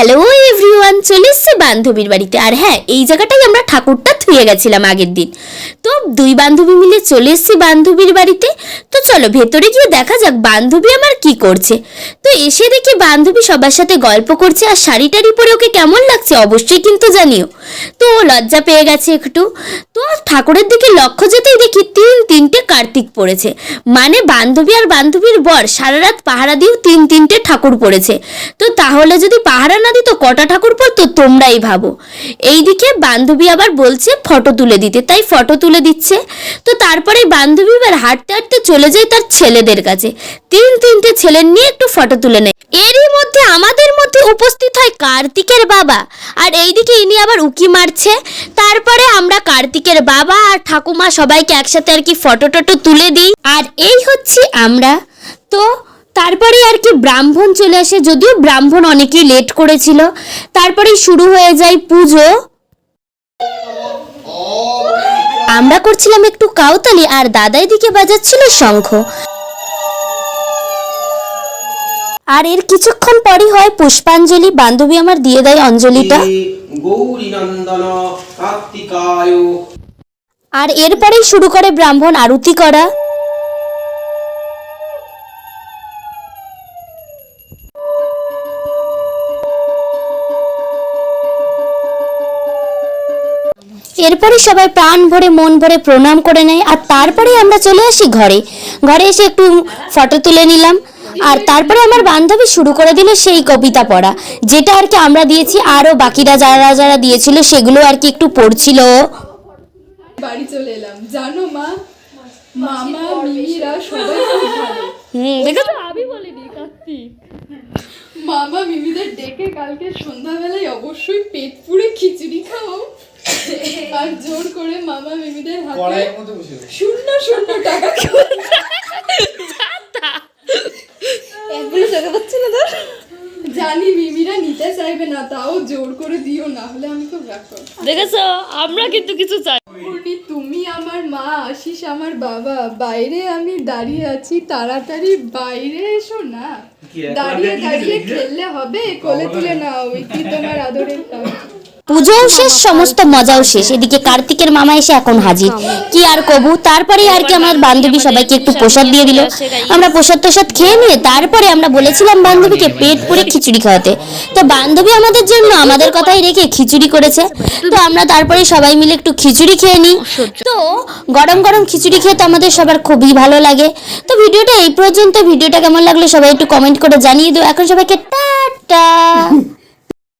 Hello everyone, চলে এসেছি বান্ধবীর বাড়িতে। আর হ্যাঁ, এই জায়গাটাই আমরা ঠাকুরটা থুয়ে গেছিলাম আগের দিন। তো দুই বান্ধবী মিলে চলে এসেছি বান্ধবীর বাড়িতে। তো চলো ভেতরে গিয়ে দেখা যাক বান্ধবী আমার কি করছে। তো এসে দেখি বান্ধবী সবার সাথে গল্প করছে, আর শাড়িটারি পরে ওকে কেমন লাগছে অবশ্যই কিন্তু জানিও। তো ও লজ্জা পেয়ে গেছে একটু। তো ঠাকুরের দিকে লক্ষ্য যেতেই দেখি তিনটে কার্তিক পড়েছে, মানে বান্ধবী আর বান্ধবীর বর সারা রাত পাহারা দিয়েও তিনটে ঠাকুর পড়েছে। তো তাহলে যদি পাহারা না দিত কটা ঠাকুর পড়তো তোমরাই ভাবো। এইদিকে বান্ধবী আবার বলছে ফটো তুলে দিতে, তাই ফটো তুলে দিচ্ছে। তো তারপরে বান্ধবী এবার হাঁটতে হাঁটতে চলে যায় তার ছেলেদের কাছে, তিনটে ছেলের নিয়ে একটু ফটো তুলে নেয়। এরই মধ্যে আমাদের মধ্যে উপস্থিত হয় কার্তিকের বাবা, আর এইদিকে ইনি আবার উকি মারছে। তারপরে আমরা কার্তিকের বাবা আর ঠাকুমা সবাইকে একসাথে আর কি ফটো টটো তুলে দিই। আর এই হচ্ছে আমরা। তো তারপরে আর কি ব্রাহ্মণ চলে আসে, যদিও ব্রাহ্মণ অনেকেই লেট করেছিল। তারপরে শুরু হয়ে যায় পুজো। আমরা করছিলাম একটু কাউতালি, আর দাদাই দিকে বাজাচ্ছিল শঙ্খ। আর এর কিছুক্ষণ পরই হয় পুষ্পাঞ্জলি, বান্ধবী আমার দিয়ে দেয় অঞ্জলিটা। আর এরপরেই শুরু করে ব্রাহ্মণ আরতি করা। এরপরে সবাই প্রাণ ভরে মন ভরে প্রণাম করে নেয়। আর তারপরে আমরা চলে আসি ঘরে এসে একটু ফটো তুলে নিলাম। আর তারপরে আমার বান্ধবী শুরু করে দিল সেই কবিতা পড়া, যেটা আর কি আমরা দিয়েছি, আরও বাকিরা যারা দিয়েছিল সেগুলো আর কি একটু পড়ছিল। বাড়ি চলে এলাম, জানো মা, মামা মিমিরা সবাই খুব ভালো। দেখো তো, আমি বলিনি, কার্তিক মামা মিমিদের ডেকে কালকে সন্ধ্যাবেলায় অবশ্যই পেট পুড়ে খিচুড়ি খাও, আর জোর করে মামা মিমিদের হাতে শূন্য টাকা জানি মিমিরা নিতে চাইবে না, তাও জোর করে দিও, না হলে আমি খুব রাগ করব। দেখেছো, আমরা কিন্তু কিছু চাই। তুমি আমার মা, আশিস আমার বাবা, বাইরে আমি দাঁড়িয়ে আছি, তাড়াতাড়ি বাইরে এসো না। দাঁড়িয়ে খেললে হবে, কোলে তুলে নাও, কি তোমার আদরের পুজোও শেষ, সমস্ত মজাও শেষ। এদিকে কার্তিকের মামা এসে এখন হাজির, কি আর কবু। তারপরে আর কি আমার বান্ধবী সবাইকে একটু প্রসাদ দিয়ে দিল। আমরা প্রসাদ খেয়ে নিয়ে তারপরে আমরা বলেছিলাম বান্ধবীকে পেট পুরে খিচুড়ি খাওয়াতে। তো বান্ধবী আমাদের জন্য আমাদের কথাই রেখে খিচুড়ি করেছে। তো আমরা তারপরে সবাই মিলে একটু খিচুড়ি খেয়ে নিই। তো গরম খিচুড়ি খেতে আমাদের সবার খুবই ভালো লাগে। তো ভিডিওটা এই পর্যন্ত। ভিডিওটা কেমন লাগলো সবাই একটু কমেন্ট করে জানিয়ে দিও। এখন সবাইকে টাটা।